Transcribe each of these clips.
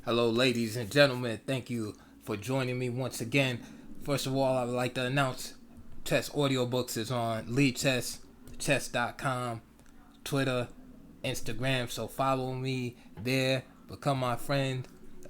Hello, ladies and gentlemen. Thank you for joining me once again. First of all, I would like to announce Chess Audiobooks is on Lead Chess, chess.com, Twitter, Instagram. So follow me there, become my friend.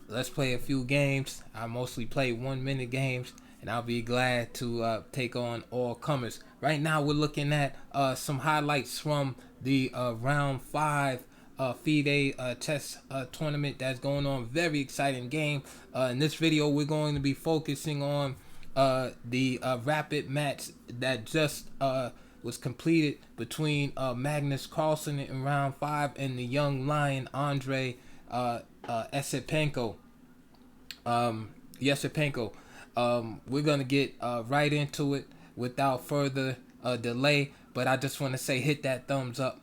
Let's play a few games. I mostly play 1 minute games, and I'll be glad to take on all comers. Right now, we're looking at some highlights from the round 5 FIDE chess tournament that's going on. Very exciting game. In this video, we're going to be focusing on the rapid match that just was completed between Magnus Carlsen in round 5 and the young lion Andrey Esipenko. Esipenko. We're gonna get right into it without further delay. But I just want to say, hit that thumbs up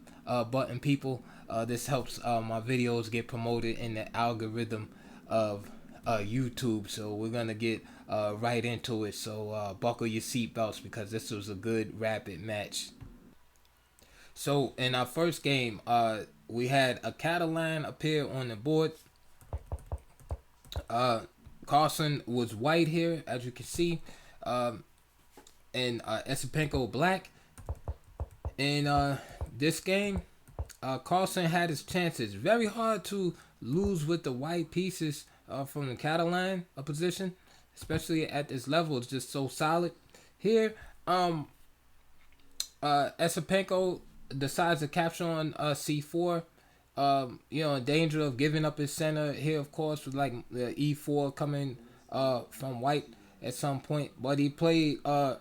button, people. This helps my videos get promoted in the algorithm of YouTube. So we're gonna get right into it. So buckle your seatbelts because this was a good rapid match. So in our first game, we had a Catalan appear on the board. Carlsen was white here, as you can see, and Esipenko black. In this game, Carlsen had his chances. Very hard to lose with the white pieces from the Catalan position, especially at this level. It's just so solid. Here, Esipenko decides to capture on c4. In danger of giving up his center here, of course, with like the e4 coming from white at some point. But he played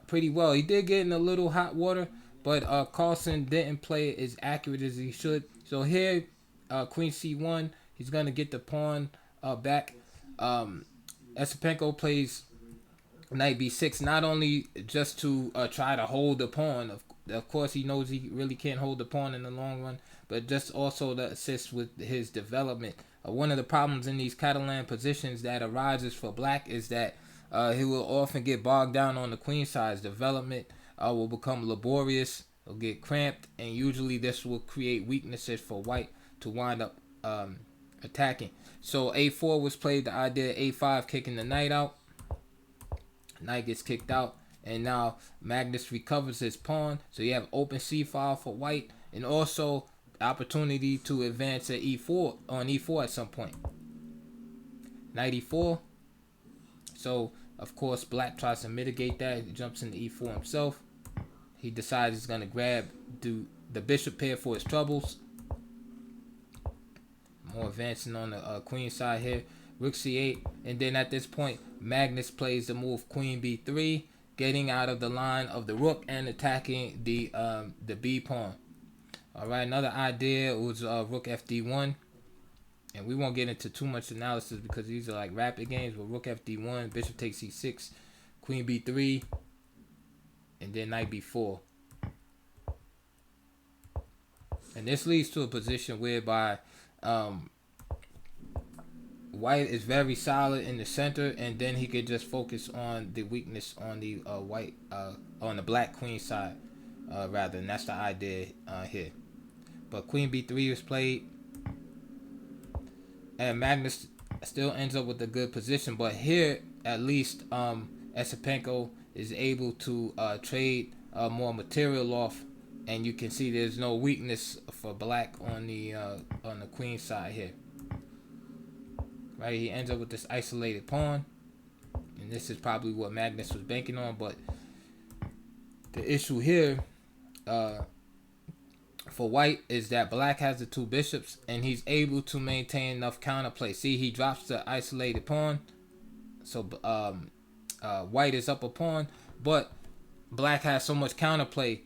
pretty well. He did get in a little hot water, but Carlsen didn't play as accurate as he should. So here, queen c1, he's going to get the pawn back. Esipenko plays knight b6, not only just to try to hold the pawn. Of course, he knows he really can't hold the pawn in the long run, but just also to assist with his development. One of the problems in these Catalan positions that arises for black is that he will often get bogged down on the queen side. Development will become laborious, will get cramped, and usually this will create weaknesses for white to wind up attacking. So a4 was played, the idea a5 kicking the knight out. Knight gets kicked out, and now Magnus recovers his pawn. So you have open c file for white, and also opportunity to advance at e4 on e4 at some point. Knight e4. So of course black tries to mitigate that. He jumps into e4 himself. He decides he's gonna grab the bishop pair for his troubles. More advancing on the queen side here. Rook c8, and then at this point Magnus plays the move queen b3, getting out of the line of the rook and attacking the b pawn. All right, another idea was rook fd1, and we won't get into too much analysis because these are like rapid games. But rook fd1, bishop takes c6, queen b3, and then knight b4. And this leads to a position whereby white is very solid in the center, and then he could just focus on the weakness on the white on the black queen side rather, and that's the idea here. But queen b3 is played, and Magnus still ends up with a good position. But here, at least, Esipenko is able to trade more material off, and you can see there's no weakness for black on the queen side here. Right, he ends up with this isolated pawn, and this is probably what Magnus was banking on. But the issue here for white is that black has the two bishops, and he's able to maintain enough counterplay. See, he drops the isolated pawn, so white is up a pawn, but black has so much counterplay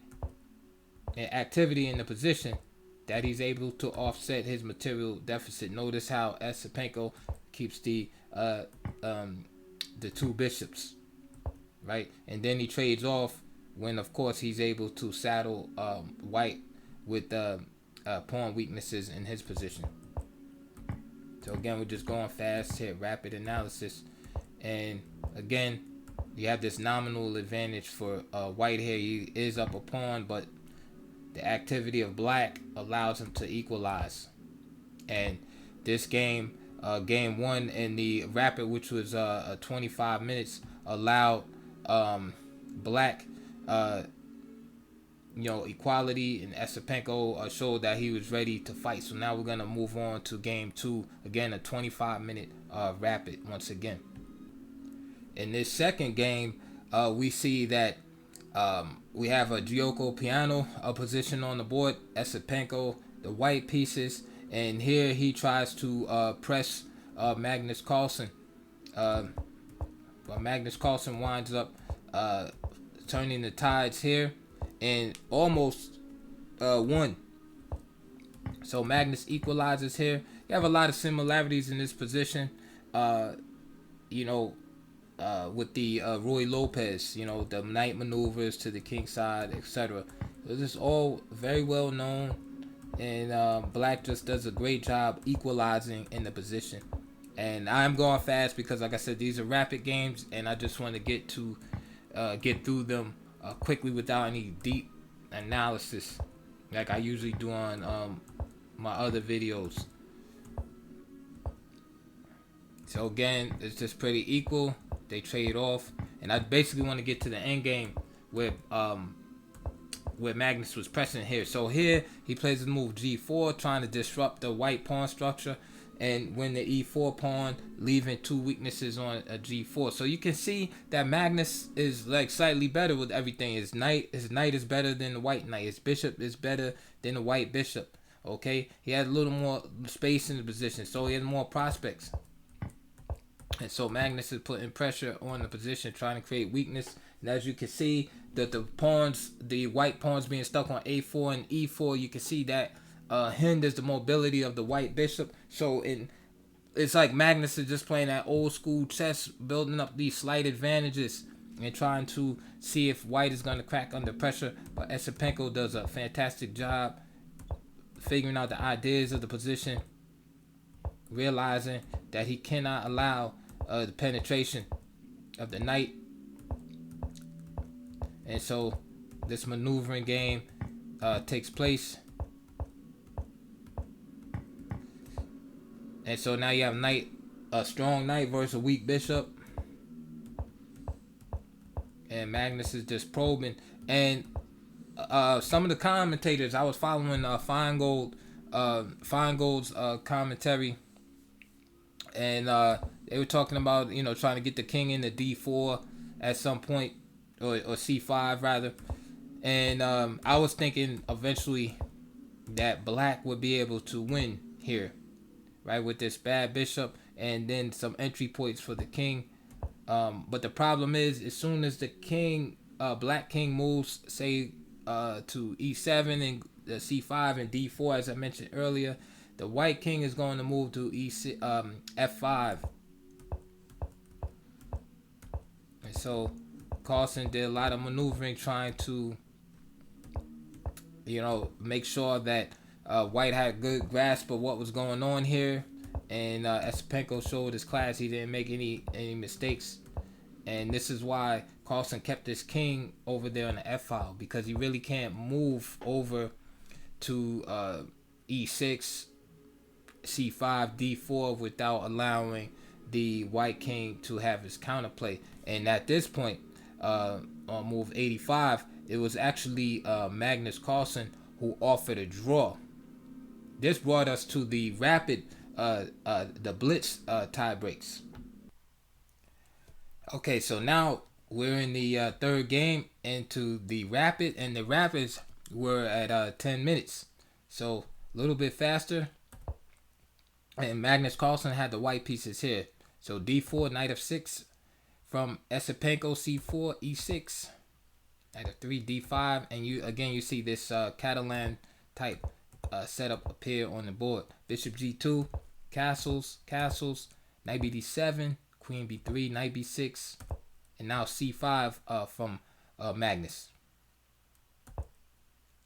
and activity in the position that he's able to offset his material deficit. Notice how Esipenko keeps the two bishops, right? And then he trades off when, of course, he's able to saddle white with pawn weaknesses in his position. So again, we're just going fast here, rapid analysis. And again, you have this nominal advantage for white here. He is up a pawn, but the activity of black allows him to equalize. And this game game one, and the rapid, which was 25 minutes, allowed Black equality, and Esipenko showed that he was ready to fight. So now we're gonna move on to game two. Again, a 25-minute rapid once again. In this second game, we see that we have a Gyoko Piano position on the board. Esipenko, the white pieces, and here he tries to press Magnus Carlsen. But Magnus Carlsen winds up turning the tides here and almost won. So Magnus equalizes here. You have a lot of similarities in this position. With the Roy Lopez, the knight maneuvers to the king side, etc. This is all very well known, and Black just does a great job equalizing in the position. And I'm going fast because, like I said, these are rapid games, and I just want to get through them quickly without any deep analysis, like I usually do on my other videos. So again, it's just pretty equal. They trade off, and I basically want to get to the end game where Magnus was pressing here. So here he plays the move G4, trying to disrupt the white pawn structure, and win the E4 pawn, leaving two weaknesses on a G4. So you can see that Magnus is like slightly better with everything. His knight is better than the white knight. His bishop is better than the white bishop. Okay, he has a little more space in the position, so he has more prospects. And so Magnus is putting pressure on the position, trying to create weakness. And as you can see, that the white pawns being stuck on A4 and E4, you can see that hinders the mobility of the white bishop. So it's like Magnus is just playing that old school chess, building up these slight advantages and trying to see if white is going to crack under pressure. But Esipenko does a fantastic job figuring out the ideas of the position, realizing that he cannot allow the penetration of the knight. And so this maneuvering game takes place. And so now you have a strong knight versus a weak bishop. And Magnus is just probing. And some of the commentators, I was following Feingold's commentary, and they were talking about trying to get the king into D4 at some point, or C5 rather. And I was thinking eventually that Black would be able to win here, right, with this bad bishop and then some entry points for the king. But the problem is, as soon as the Black king moves, say to E7 and C5 and D4, as I mentioned earlier, the white king is going to move to F5. And so Carlsen did a lot of maneuvering, trying to make sure that white had a good grasp of what was going on here. And Esipenko showed his class. He didn't make any mistakes. And this is why Carlsen kept his king over there on the F file, because he really can't move over to E6, C5, D4 without allowing the white king to have his counterplay. And at this point, on move 85, it was actually Magnus Carlsen who offered a draw. This brought us to the rapid, the blitz tie breaks. Okay, so now we're in the third game into the rapid, and the rapids were at 10 minutes. So a little bit faster. And Magnus Carlsen had the white pieces here. So D4, knight of 6 from Esipenko, C4, E6, knight of 3, D5, and you see this Catalan type setup appear on the board. Bishop G2, castles, knight BD7, queen B3, knight B6, and now C5 from Magnus.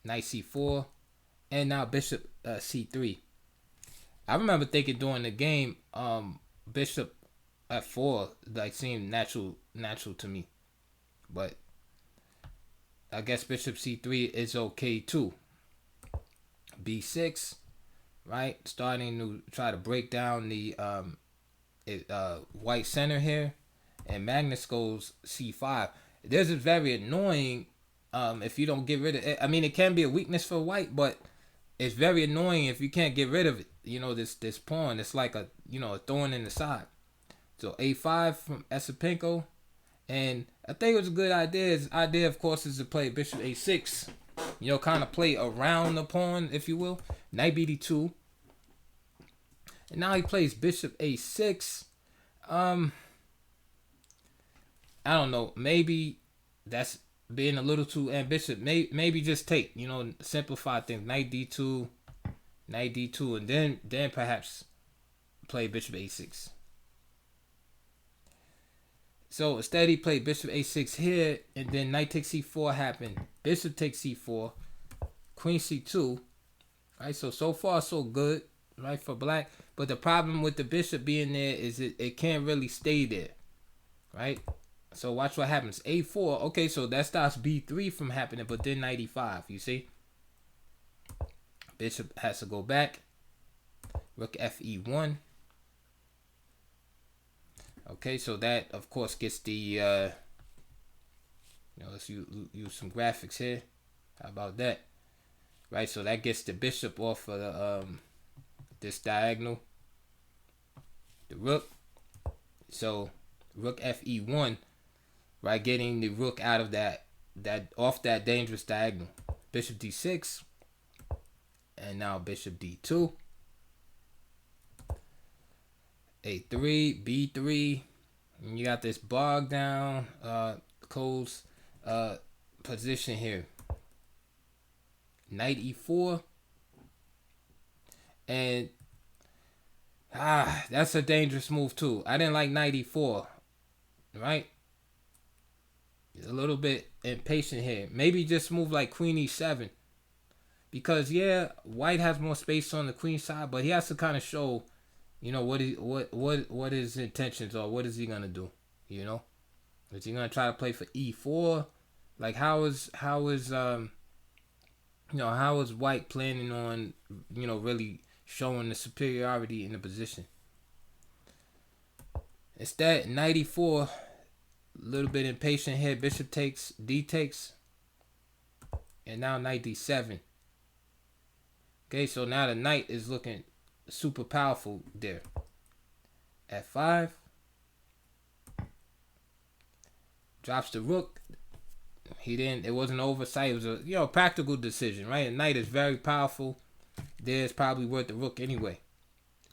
Knight C4, and now bishop C3. I remember thinking during the game, bishop F4 like seemed natural to me, but I guess bishop C3 is okay too. B6, right? Starting to try to break down the white center here, and Magnus goes c5. This is very annoying if you don't get rid of it. I mean, it can be a weakness for white, but it's very annoying if you can't get rid of it. This pawn. It's like a thorn in the side. So a5 from Esipenko, and I think it was a good idea. His idea, of course, is to play bishop a6. Kind of play around the pawn, if you will. Knight bd2. And now he plays bishop a6. I don't know. Maybe that's being a little too ambitious. Maybe just take, simplify things. Knight d2, and then perhaps play bishop a6. So instead he played bishop a6 here, and then knight takes c4 happened. Bishop takes c4, queen c2. Right, so far so good, right, for black. But the problem with the bishop being there is it can't really stay there, right? So watch what happens. a4. Okay, so that stops b3 from happening, but then knight e5. You see, bishop has to go back. Rook fe1. Okay, so that of course gets the let's use some graphics here. How about that? Right, so that gets the bishop off of the this diagonal, the rook. So rook fe1, right, getting the rook out of that off that dangerous diagonal. Bishop d6, and now bishop d2. a3, b3, and you got this bogged down close position here. Knight e4, and that's a dangerous move too. I didn't like knight e4, right? A little bit impatient here. Maybe just move like queen e7, because yeah, white has more space on the queen side, but he has to kind of show, what his intentions are. What is he gonna do? Is he gonna try to play for e4? Like how is white planning on really showing the superiority in the position? Instead, knight e4, a little bit impatient here. Bishop takes, d takes, and now knight d7. Okay, so now the knight is looking super powerful there. f5, drops the rook. It wasn't an oversight. It was a practical decision, right? A knight is very powerful. There's probably worth the rook anyway.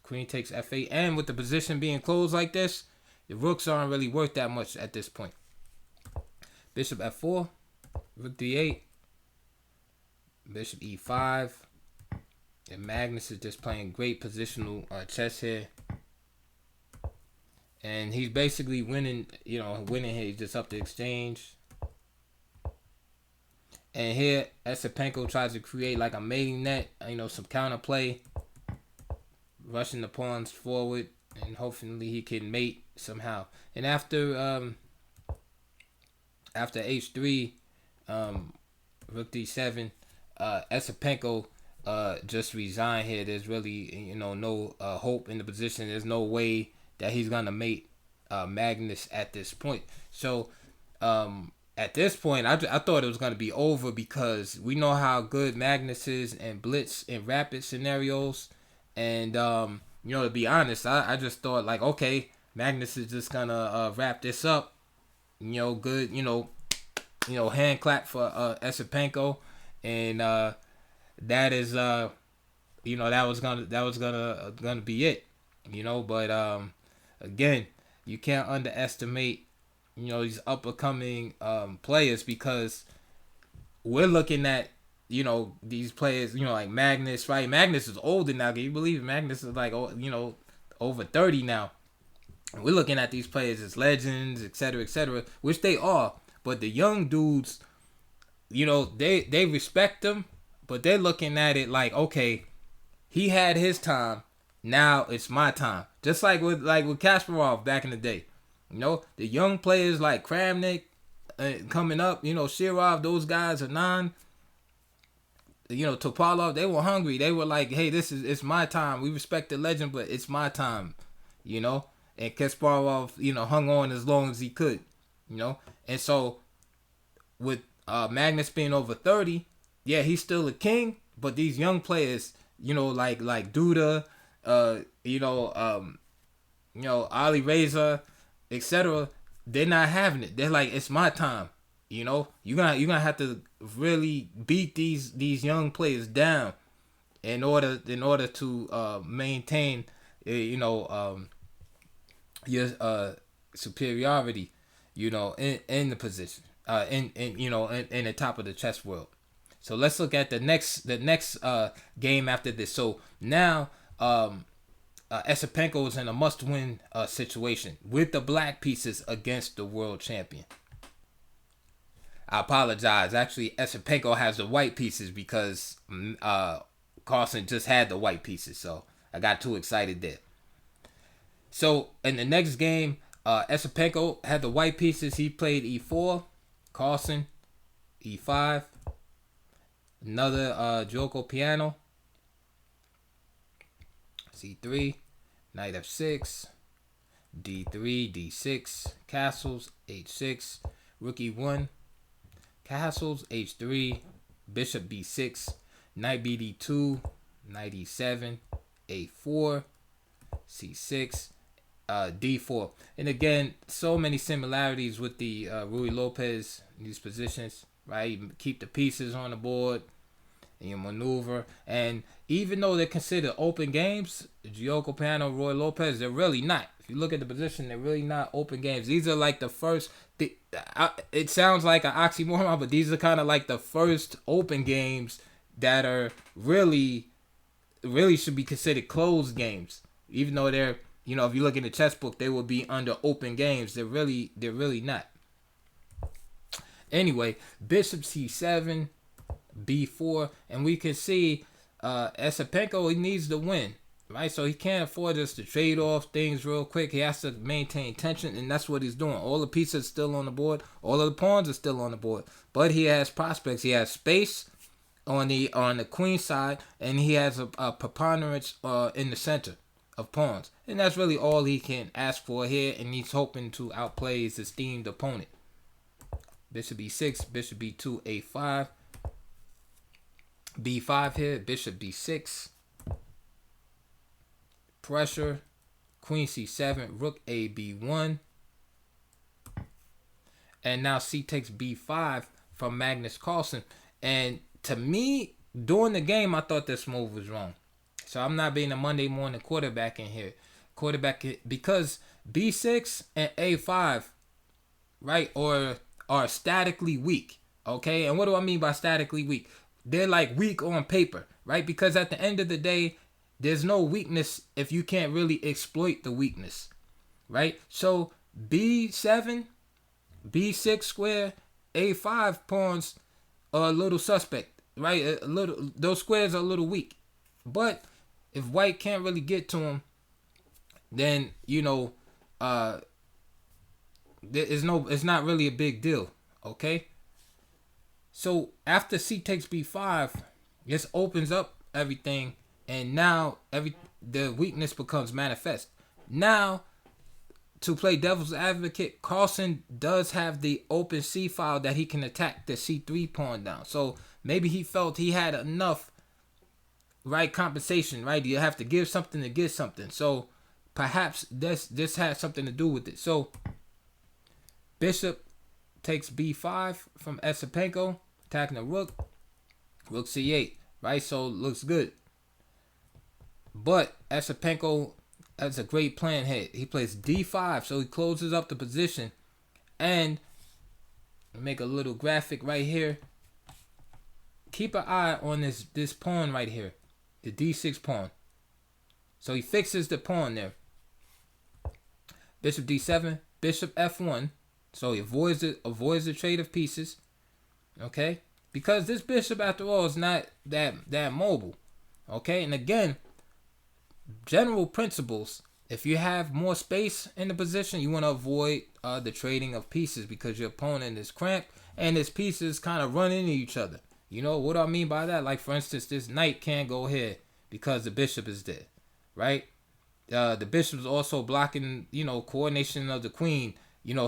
Queen takes f8, and with the position being closed like this, the rooks aren't really worth that much at this point. Bishop f4, rook d8, bishop e5. And Magnus is just playing great positional chess here. And he's basically winning here. He's just up the exchange. And here, Esipenko tries to create like a mating net, some counterplay. Rushing the pawns forward, and hopefully he can mate somehow. And after h3, rook d7, Esipenko just resign here. There's really no hope in the position. There's no way that he's gonna mate Magnus at this point. So at this point, I thought it was gonna be over, because we know how good Magnus is in blitz and rapid scenarios. And to be honest, I just thought like, okay, Magnus is just gonna wrap this up. Good. Hand clap for Esipenko, and that is that was gonna be it. But again, you can't underestimate these up and coming players, because we're looking at these players like Magnus, right? Magnus is older now. Can you believe it? Magnus is like over 30 now. We're looking at these players as legends, etc., which they are. But the young dudes, they respect them, but they're looking at it like, okay, he had his time, now it's my time. Just like with Kasparov back in the day. The young players like Kramnik coming up, Shirov, those guys are Topalov, they were hungry. They were like, hey, it's my time. We respect the legend, but it's my time, And Kasparov, hung on as long as he could, And so with Magnus being over 30, yeah, he's still a king. But these young players, like Duda, Ali Reza, etc., they're not having it. They're like, it's my time. You're gonna have to really beat these young players down in order to maintain your superiority, in the position, in the top of the chess world. So let's look at the next game after this. So now Esipenko is in a must-win situation with the black pieces against the world champion. I apologize. Actually, Esipenko has the white pieces because Carlsen just had the white pieces, so I got too excited there. So in the next game, Esipenko had the white pieces. He played e4, Carlsen e5, another Joko piano, c3, knight f6, d3, d6, castles, h6, rook e1, castles, h3, bishop b6, knight bd2, knight e7, a4, c6, d4. And again, so many similarities with the Ruy Lopez in these positions, right? You keep the pieces on the board and you maneuver. And even though they're considered open games, Gioco Piano, Ruy Lopez, they're really not. If you look at the position, they're really not open games. These are like the first. It sounds like an oxymoron, but these are kind of like the first open games that are really should be considered closed games. Even though they're, if you look in the chess book, they will be under open games. They're really not. Anyway, bishop c7, b4, and we can see Esipenko, he needs to win, right? So he can't afford just to trade off things real quick. He has to maintain tension, and that's what he's doing. All the pieces are still on the board. All of the pawns are still on the board. But he has prospects. He has space on the queen side, and he has a preponderance in the center of pawns. And that's really all he can ask for here, and he's hoping to outplay his esteemed opponent. Bishop e6, bishop b2, a5, b5 here, bishop b6, pressure, queen c7, rook a b1, and now c takes b5 from Magnus Carlsen. And to me, during the game, I thought this move was wrong. So I'm not being a Monday morning quarterback in here. Because b6 and a5, right, are statically weak, okay? And what do I mean by statically weak? They're like weak on paper, right? Because at the end of the day, there's no weakness if you can't really exploit the weakness, right? So b7, b6 square, a5 pawns are a little suspect, right? Those squares are a little weak. But if white can't really get to them, then it's not really a big deal, okay? So after c takes b5, this opens up everything, and now the weakness becomes manifest. Now, to play devil's advocate, Carlsen does have the open c file that he can attack the c3 pawn down. So maybe he felt he had enough, right, compensation, right? You have to give something to get something. So perhaps this has something to do with it. So bishop takes b5 from Esipenko, attacking the rook. Rook c8, right? So looks good. But Esipenko has a great plan here. He plays d5, so he closes up the position. And make a little graphic right here. Keep an eye on this pawn right here, the d6 pawn. So he fixes the pawn there. Bishop d7, bishop f1. So he avoids the trade of pieces. Okay? Because this bishop, after all, is not that mobile. Okay? And again, general principles. If you have more space in the position, you want to avoid the trading of pieces because your opponent is cramped and his pieces kind of run into each other. You know what do I mean by that? Like, for instance, this knight can't go here because the bishop is there, right? The bishop is also blocking, coordination of the queen.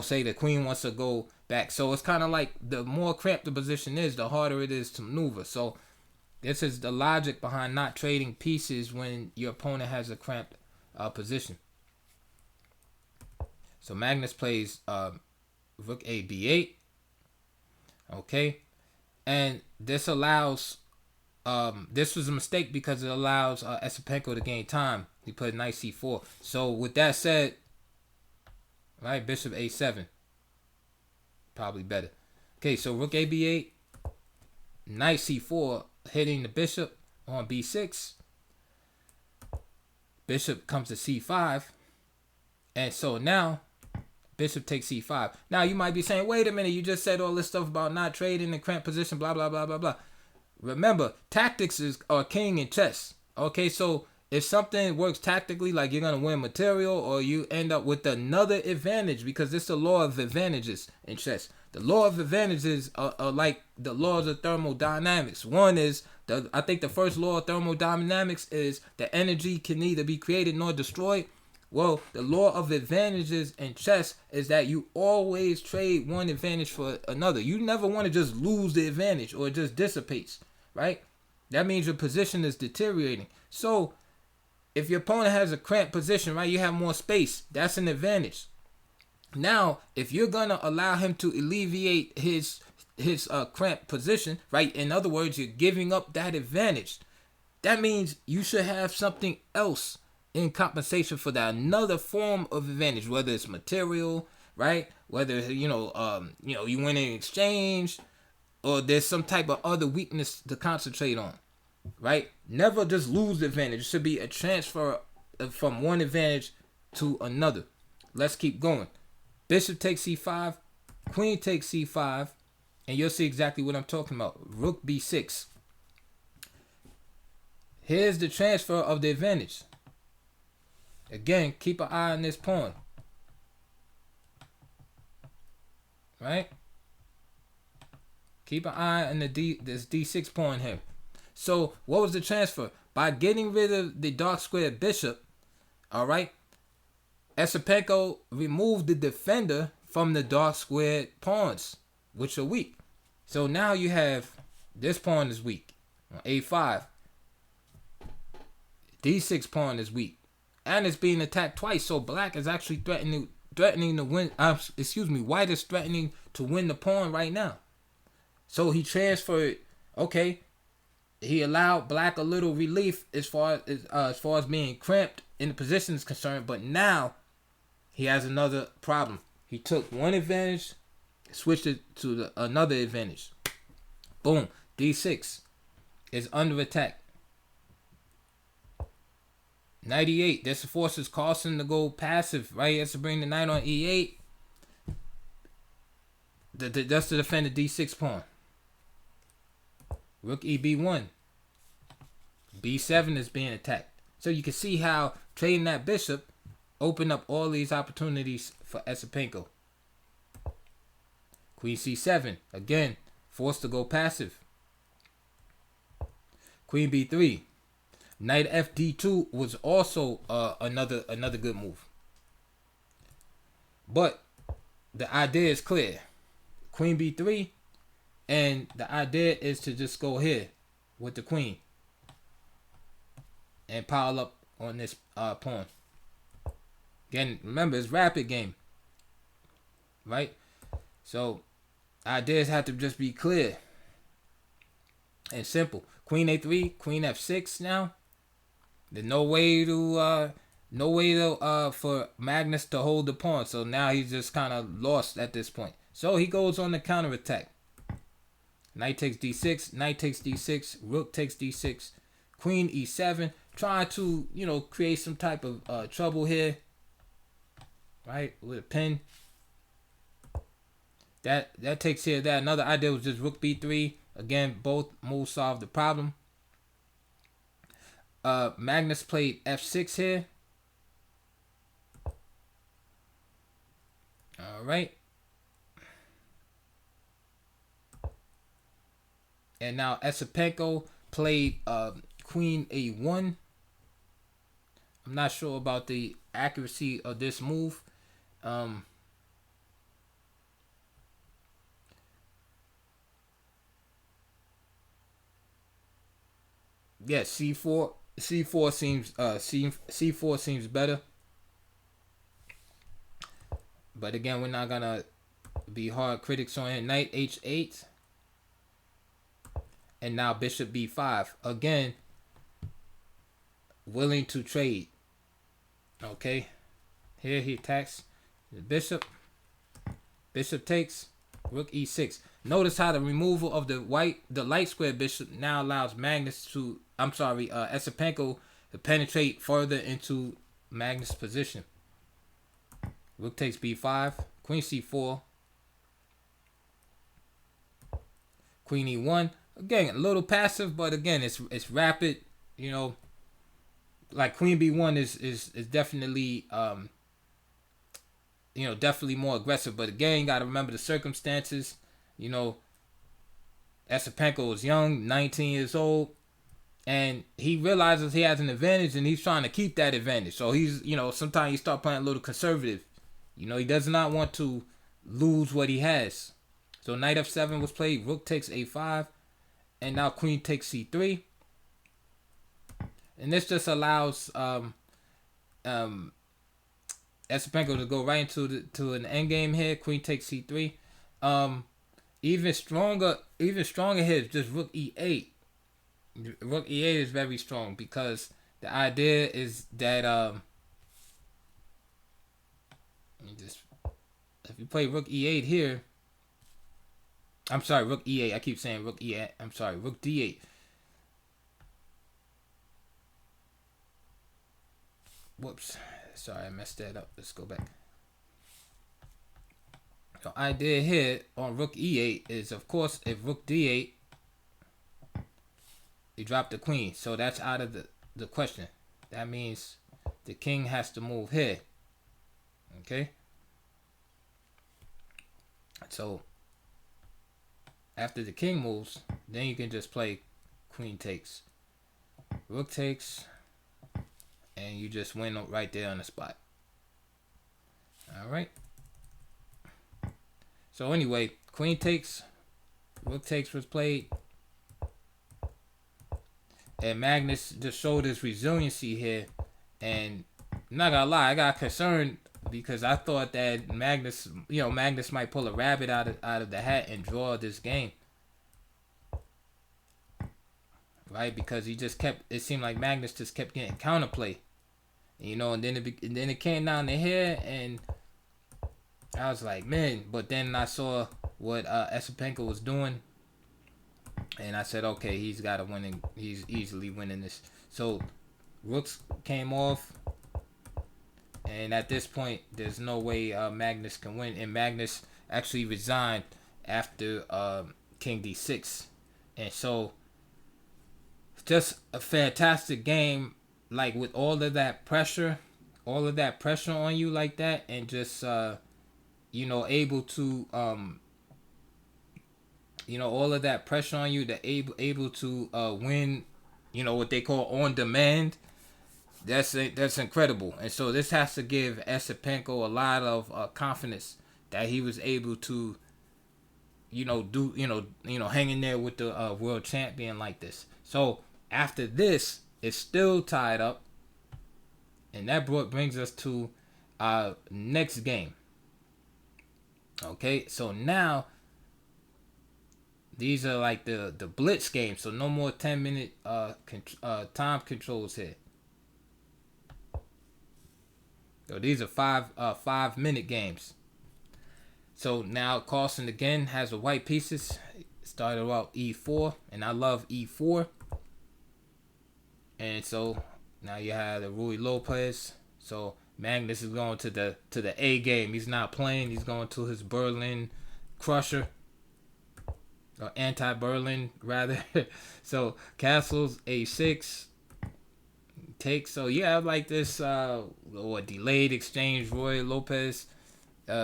Say the queen wants to go back. So it's kind of like the more cramped the position is, the harder it is to maneuver. So this is the logic behind not trading pieces when your opponent has a cramped position. So Magnus plays rook a b8. Okay. And this allows, this was a mistake because it allows Esipenko to gain time. He put knight c4. So with that said, right, bishop a7. Probably better. Okay, so rook a b8, knight c4, hitting the bishop on b6. Bishop comes to c5. And so now, bishop takes c5. Now you might be saying, wait a minute, you just said all this stuff about not trading in cramped position, blah, blah, blah, blah, blah. Remember, tactics are king in chess. Okay, so if something works tactically, like you're going to win material, or you end up with another advantage, because it's the law of advantages in chess. The law of advantages are like the laws of thermodynamics. One is, I think the first law of thermodynamics is that energy can neither be created nor destroyed. Well, the law of advantages in chess is that you always trade one advantage for another. You never want to just lose the advantage or it just dissipates, right? That means your position is deteriorating. So if your opponent has a cramped position, right, you have more space. That's an advantage. Now, if you're going to allow him to alleviate his cramped position, right, in other words, you're giving up that advantage. That means you should have something else in compensation for that, another form of advantage, whether it's material, right, whether you win in exchange, or there's some type of other weakness to concentrate on, right? Never just lose the advantage. It should be a transfer from one advantage to another. Let's keep going. Bishop takes c5, queen takes c5, and you'll see exactly what I'm talking about. Rook b6. Here's the transfer of the advantage. Again, keep an eye on this pawn. Right? Keep an eye on this d6 pawn here. So, what was the transfer? By getting rid of the dark square bishop, all right, Esipenko removed the defender from the dark squared pawns, which are weak. So now you have, this pawn is weak. a5. d6 pawn is weak. And it's being attacked twice, so black is actually threatening to win. White is threatening to win the pawn right now. So he transferred. Okay, he allowed black a little relief as far as being cramped in the position is concerned. But now he has another problem. He took one advantage, switched it to another advantage. Boom. d6 is under attack. 98. This forces Carlsen to go passive, right? He has to bring the knight on e8. That's to defend the d6 pawn. Rook eb1. b7 is being attacked. So you can see how trading that bishop opened up all these opportunities for Esipenko. Queen c7. Again, forced to go passive. Queen b3. Knight fd2 was also another good move. But the idea is clear. Queen b3, and the idea is to just go here with the queen and pile up on this pawn. Again, remember, it's rapid game, right? So ideas have to just be clear and simple. Queen a3, queen f6 now. There's no way for Magnus to hold the pawn. So now he's just kind of lost at this point. So he goes on the counterattack. Knight takes d6, knight takes d6, rook takes d6, queen e7. Trying to, create some type of trouble here. Right? With a pin. That takes care of that. Another idea was just rook b3. Again, both moves solve the problem. Magnus played f6 here. All right. And now Esipenko played queen a1. I'm not sure about the accuracy of this move. Um, yeah, c4. C4 seems better. But again, we're not gonna be hard critics on it. Knight h8. And now bishop b5. Again, willing to trade. Okay. Here he attacks the bishop. Bishop takes. Rook e6. Notice how the removal of the light square bishop now allows Esipenko to penetrate further into Magnus' position. Rook takes b5. Queen c4. Queen e1. Again, a little passive, but again, it's rapid. You know, like queen b1 is definitely definitely more aggressive. But again, you got to remember the circumstances. You know, Esipenko is young, 19 years old, and he realizes he has an advantage, and he's trying to keep that advantage. So he's, sometimes you start playing a little conservative. He does not want to lose what he has. So knight f7 was played. Rook takes a5, and now queen takes c3. And this just allows Esipenko to go right into an endgame here. Queen takes c3. Even stronger here is just rook e8. Rook e8 is very strong because the idea is that if you play rook e8 here, I'm sorry, rook e8. I keep saying rook e8. I'm sorry, rook d8. Whoops. Sorry, I messed that up. Let's go back. The idea here on rook e8 is, of course, if rook d8, you drop the queen. So that's out of the question. That means the king has to move here. Okay? So after the king moves, then you can just play queen takes. Rook takes. And you just win right there on the spot. Alright. So anyway, queen takes. Rook takes was played. And Magnus just showed his resiliency here. And I'm not gonna lie, I got concerned because I thought that Magnus might pull a rabbit out of the hat and draw this game. Right? Because it seemed like Magnus just kept getting counterplay. And then it came down to here, and I was like, man. But then I saw what Esipenko was doing, and I said, okay, he's got to win, and he's easily winning this. So rooks came off, and at this point, there's no way Magnus can win. And Magnus actually resigned after King d6, and so just a fantastic game. Like with all of that pressure on you like that, and just able to all of that pressure on you to able to win, what they call on demand. That's incredible. And so this has to give Esipenko a lot of confidence that he was able to hang in there with the world champion like this. So after this, it's still tied up, and that brings us to our next game. Okay, so now these are like the blitz games, so no more 10-minute time controls here. So these are 5-minute games. So now Carlsen again has the white pieces. Started out e4, and I love e4. And so now you have the Rui Lopez. So Magnus is going to the A game. He's not playing. He's going to his Berlin crusher. Or anti-Berlin, rather. So castles, a6. Takes. So you have like this delayed exchange Rui Lopez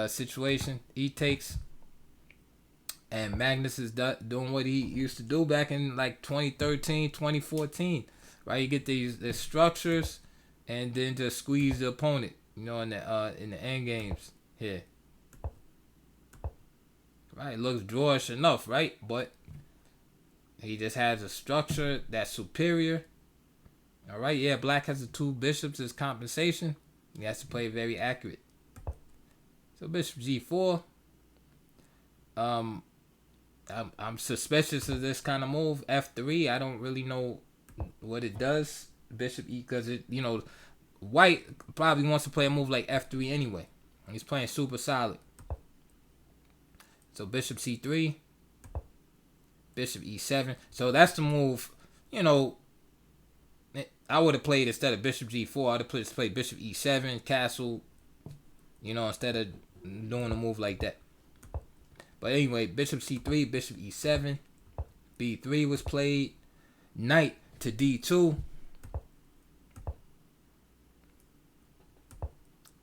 situation. He takes. And Magnus is doing what he used to do back in like 2013, 2014. Right? You get the structures and then just squeeze the opponent, in the end games here. Right? It looks drawish enough, right? But he just has a structure that's superior. All right, yeah, black has the 2 bishops as compensation. He has to play very accurate. So bishop g4. I'm suspicious of this kind of move. f3. I don't really know what it does. Bishop e, because white probably wants to play a move like f3 anyway. He's playing super solid. So bishop c3. Bishop e7. So that's the move. I would have played, instead of bishop g4, I would have played bishop e7, castle, instead of doing a move like that. But anyway, bishop c3, bishop e7, b3 was played, knight to d2,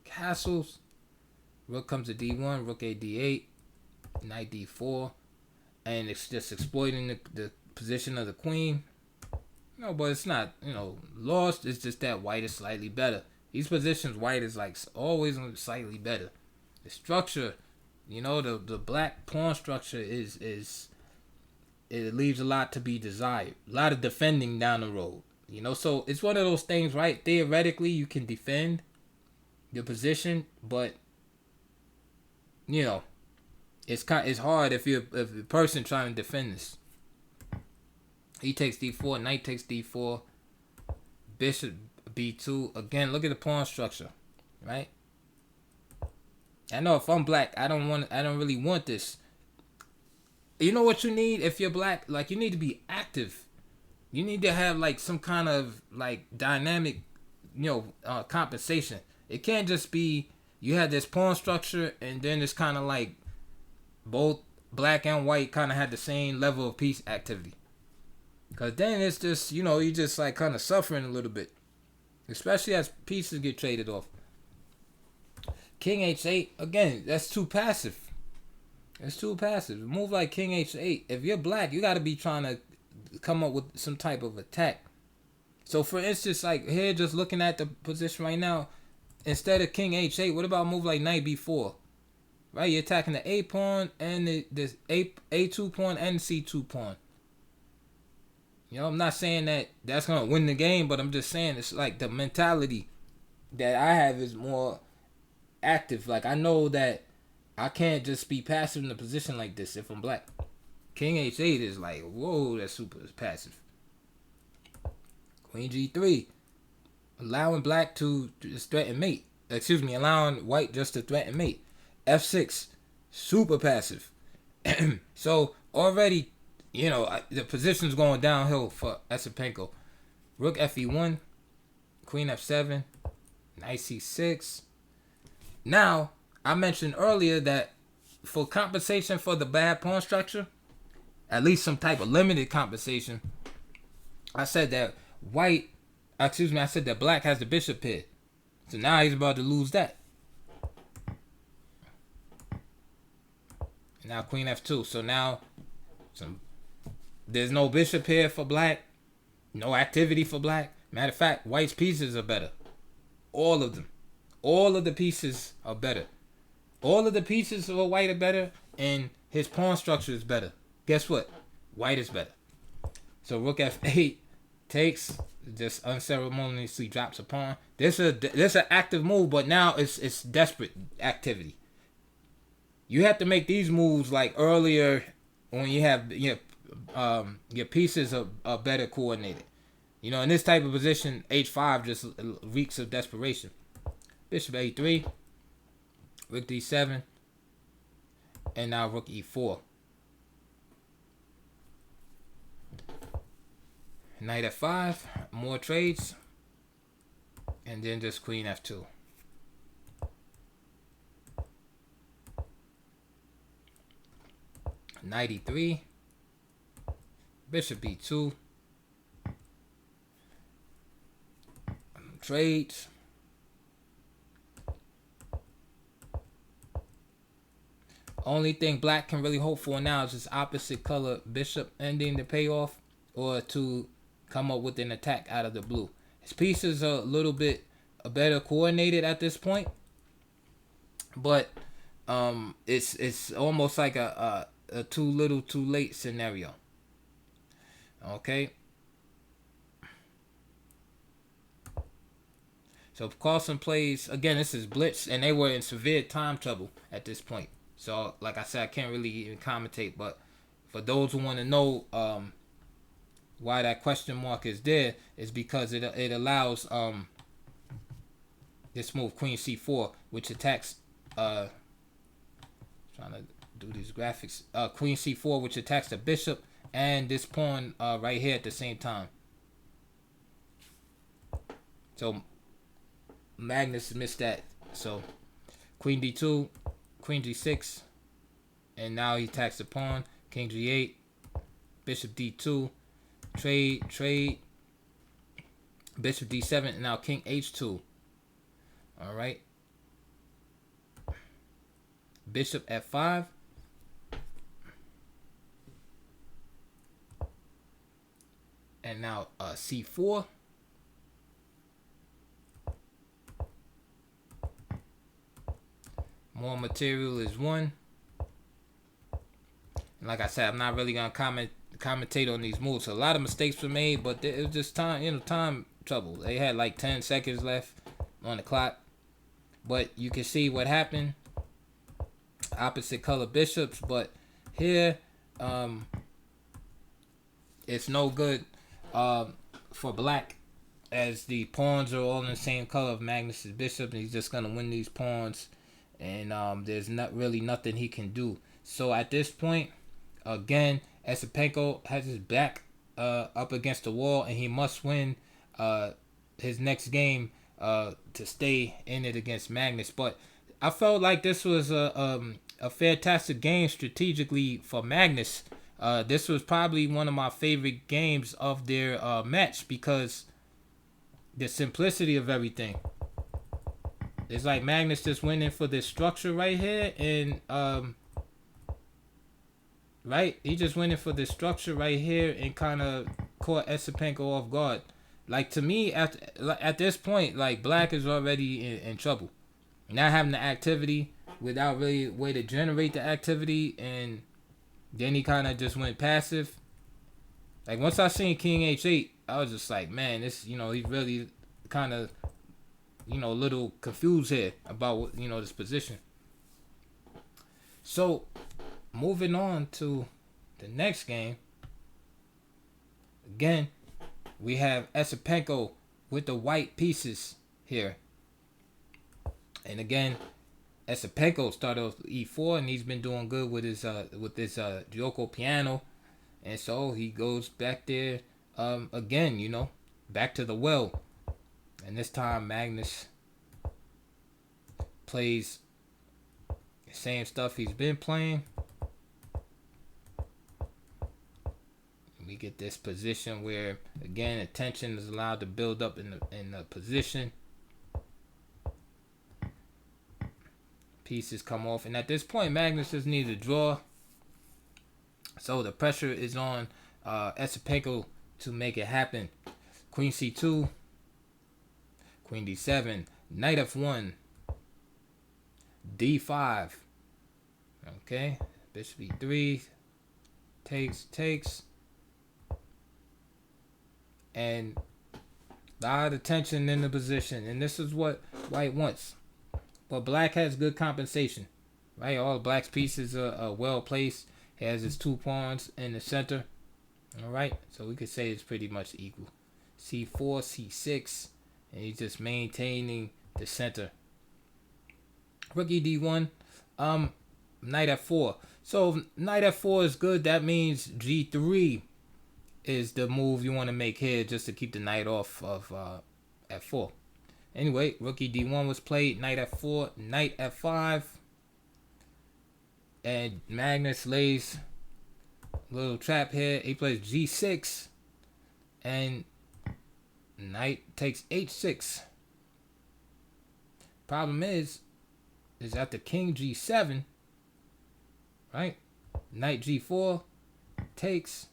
castles, rook comes to d1, rook a d8, knight d4, and it's just exploiting the position of the queen. But it's not, lost. It's just that white is slightly better. These positions, white is like always slightly better. The structure, the black pawn structure is it leaves a lot to be desired. A lot of defending down the road. So it's one of those things, right? Theoretically, you can defend your position, but it's hard if you're a person trying to defend this. He takes d4, knight takes d4, bishop b2. Again, look at the pawn structure, right? I know if I'm black, I don't really want this. You know what you need if you're black? Like, you need to be active. You need to have like some kind of like dynamic, compensation. It can't just be you have this pawn structure and then it's kind of like both black and white kind of had the same level of piece activity. Because then it's just, you just like kind of suffering a little bit. Especially as pieces get traded off. King h8, again, that's too passive. It's too passive. A move like king h8, if you're black, you got to be trying to come up with some type of attack. So for instance, like here, just looking at the position right now, instead of king h8, what about a move like knight b4? Right, you're attacking the a pawn and the a2 pawn and c2 pawn. I'm not saying that that's going to win the game, but I'm just saying it's like the mentality that I have is more active. Like, I know that I can't just be passive in a position like this if I'm black. King h8 is like, whoa, that's super passive. Queen g3. Allowing black to just threaten mate. Allowing white just to threaten mate. f6. Super passive. So, already, the position's going downhill for Esipenko. Rook fe1, queen f7, knight c6. Now, I mentioned earlier that for compensation for the bad pawn structure, at least some type of limited compensation, I said that black has the bishop here. So now he's about to lose that. Now queen f2. So now there's no bishop here for black. No activity for black. Matter of fact, white's pieces are better. All of them. All of the pieces are better. All of the pieces of white are better, and his pawn structure is better. Guess what? White is better. So rook f8 takes, just unceremoniously drops a pawn. This is an active move, but now it's desperate activity. You have to make these moves like earlier when you have your pieces are better coordinated. In this type of position, h5 just reeks of desperation. Bishop a3, rook d7, and now rook e4. Knight f5, more trades, and then just queen f2. Knight e3, bishop b2, trades, Only thing black can really hope for now is this opposite color bishop ending the payoff, or to come up with an attack out of the blue. His pieces are a little bit better coordinated at this point, but it's almost like a too little too late scenario. Okay. So if Carlsen plays again, this is blitz, and they were in severe time trouble at this point. So like I said, I can't really even commentate, but for those who want to know why that question mark is there, is because it allows this move Queen C4, which attacks trying to do these graphics, Queen C4, which attacks the bishop and this pawn right here at the same time. So Magnus missed that. So Queen D2, Queen G6, and now he attacks the pawn. King G8, Bishop D2, trade, Bishop D7, and now King H2. All right. Bishop F5. And now C4. More material is won. And like I said, I'm not really gonna commentate on these moves. So a lot of mistakes were made, but it was just time, time trouble. They had like 10 seconds left on the clock, but you can see what happened. Opposite color bishops, but here it's no good for black, as the pawns are all in the same color of Magnus's bishop, and he's just gonna win these pawns, and there's not really nothing he can do. So at this point, again, Esipenko has his back up against the wall, and he must win his next game to stay in it against Magnus. But I felt like this was a fantastic game strategically for Magnus. This was probably one of my favorite games of their match, because the simplicity of everything. It's like Magnus just went in for this structure right here, and right, he just went in for this structure right here and kind of caught Esipenko off guard. Like, to me, at this point, like, black is already in trouble. Not having the activity without really a way to generate the activity, and then he kind of just went passive. Like, once I seen King H8, I was just like, man, this, he's really kind of, a little confused here about, this position. So, moving on to the next game. Again, we have Esipenko with the white pieces here. And again, Esipenko started off E4, and he's been doing good with his Joko piano. And so he goes back there again, back to the well. And this time Magnus plays the same stuff he's been playing. We get this position where, again, attention is allowed to build up in the position. Pieces come off, and at this point Magnus just needs a draw. So the pressure is on Esipenko to make it happen. Queen C2, Queen D7, Knight F1, D5. Okay, Bishop E3, takes, and a lot of tension in the position, and this is what white wants. But black has good compensation, right? All black's pieces are well placed. He has his two pawns in the center. All right, so we could say it's pretty much equal. C4, C6, and he's just maintaining the center. Rook D1, Knight F4. So if Knight F4 is good, that means G3 is the move you want to make here, just to keep the knight off of F4. Anyway, Rook D1 was played, Knight F4, Knight F5, and Magnus lays a little trap here. He plays G6, and Knight takes H6. Problem is after King G7, right? Knight G4, takes,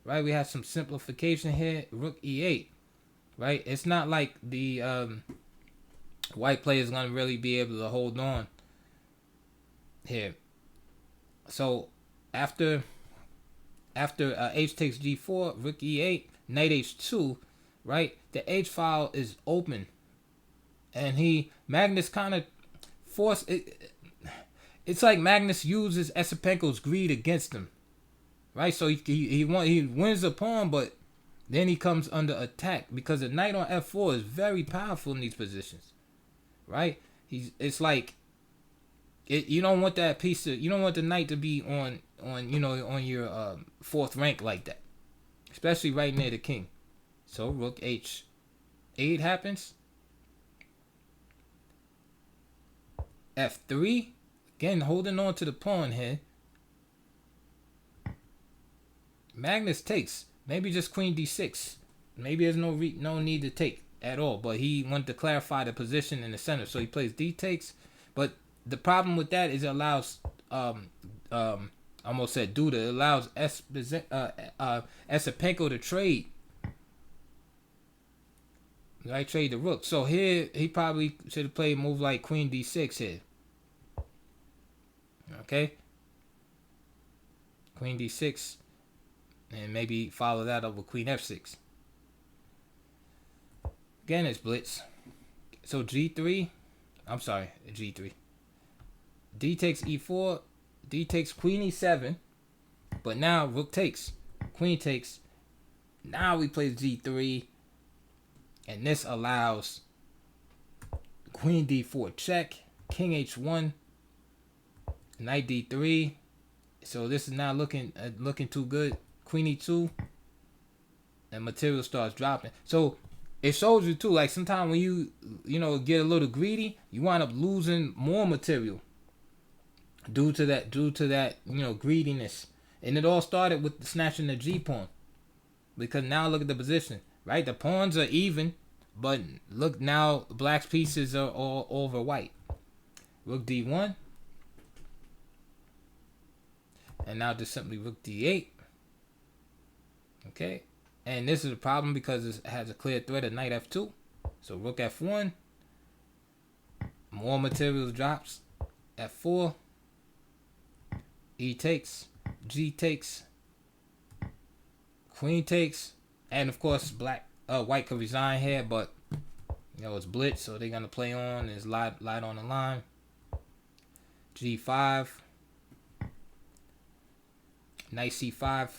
right? We have some simplification here. Rook E8, right? It's not like the white player is going to really be able to hold on here. So after H takes G4, Rook E8, Knight H2, right? The H file is open, and Magnus kind of forced it. It's like Magnus uses Esipenko's greed against him, right? So he wins the pawn, but then he comes under attack because the knight on F4 is very powerful in these positions, right? It's like you don't want that you don't want the knight to be on your fourth rank like that, especially right near the king. So Rook H8 happens. F3, again holding on to the pawn here. Magnus takes. Maybe just Queen D6. Maybe there's no need to take at all. But he wanted to clarify the position in the center, so he plays D takes. But the problem with that is it allows I almost said Duda. It allows Esipenko to trade. Right, trade the rook. So here he probably should have played a move like Queen D6 here. Okay. Queen D6. And maybe follow that up with Queen F6. Again, it's blitz. So G3. I'm sorry, G3. D takes E4. D takes Queen E7. But now Rook takes. Queen takes. Now we play G3. And this allows Queen D4 check. King H1. Knight D3. So this is now looking too good. Queen E2, and material starts dropping. So it shows you too, like sometimes when you get a little greedy, you wind up losing more material due to that greediness. And it all started with snatching the G pawn, because now look at the position, right? The pawns are even, but look now, black's pieces are all over white. Rook D1, and now just simply Rook D8. Okay, and this is a problem because it has a clear threat of Knight F2. So Rook F1, more materials drops. F4, E takes, G takes, Queen takes, and of course white could resign here, but it's blitz, so they're gonna play on. There's light on the line. G5, Knight C5.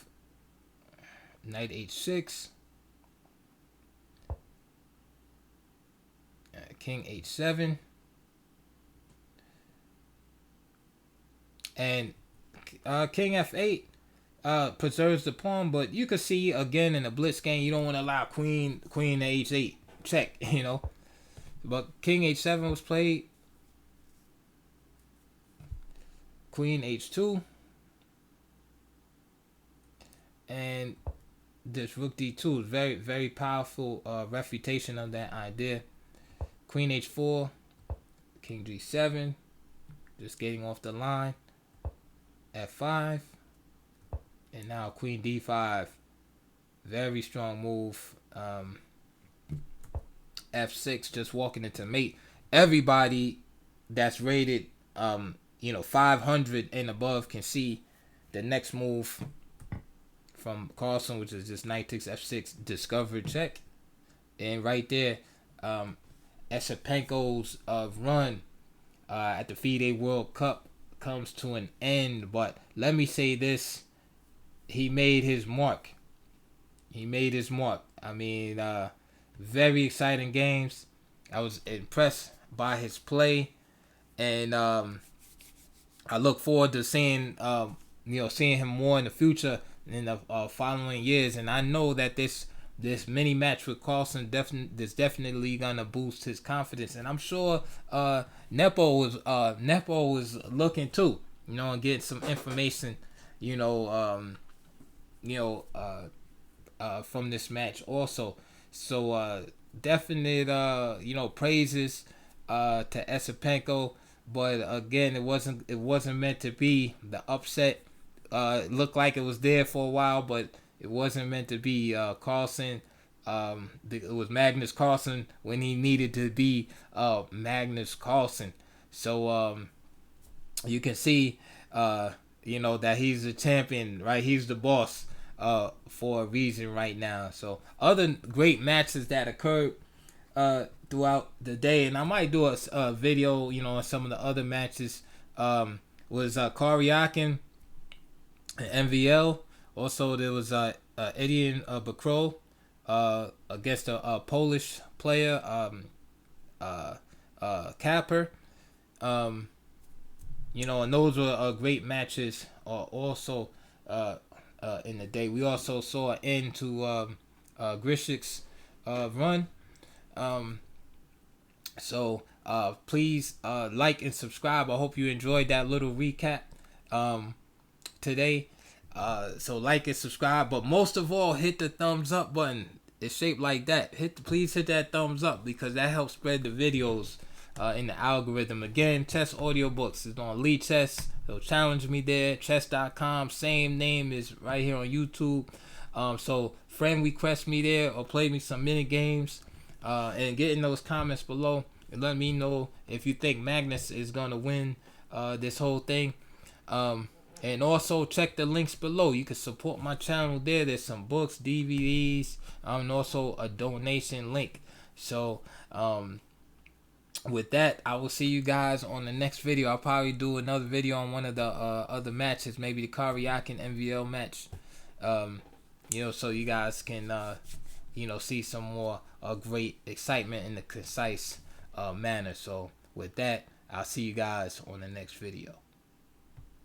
Knight H6, King H7, and King F8 preserves the pawn. But you can see again in the blitz game, you don't want to allow Queen to H8 check, But King H7 was played. Queen H2, and this Rook D2 is very, very powerful refutation of that idea. Queen H4, King G7, just getting off the line. F5, and now Queen D5, very strong move. F6, just walking into mate. Everybody that's rated 500 and above can see the next move from Carlsen, which is just Knight takes F6, discover check. And right there, Esipenko's run at the FIDE World Cup comes to an end. But let me say this, he made his mark. I mean, very exciting games. I was impressed by his play, and I look forward to seeing him more in the future in the following years. And I know that this mini match with Carlsen is definitely gonna boost his confidence. And I'm sure Nepo was looking too, and getting some information, from this match also. So definite praises to Esipenko. but again, it wasn't meant to be. The upset it looked like it was there for a while, but it wasn't meant to be. Carlsen, it was Magnus Carlsen when he needed to be Magnus Carlsen. So you can see, that he's a champion, right? He's the boss for a reason right now. So other great matches that occurred throughout the day, and I might do a video, on some of the other matches. Was Karyakin and MVL. Also, there was Edian Bakro against a Polish player, Kapper. And those were great matches. Also, in the day, we also saw an end to Grishik's run. So please like and subscribe. I hope you enjoyed that little recap today. So like and subscribe, but most of all, hit the thumbs up button. It's shaped like that. Please hit that thumbs up because that helps spread the videos in the algorithm. Again, Chess Audiobooks is on Lee Chess. They'll challenge me there. Chess.com, same name is right here on YouTube. So friend request me there or play me some mini games. And get in those comments below and let me know if you think Magnus is gonna win this whole thing. And also check the links below. You can support my channel there. There's some books, DVDs, and also a donation link. So with that, I will see you guys on the next video. I'll probably do another video on one of the other matches, maybe the Karyakin MVL match. So you guys can see some more great excitement in a concise manner. So with that, I'll see you guys on the next video.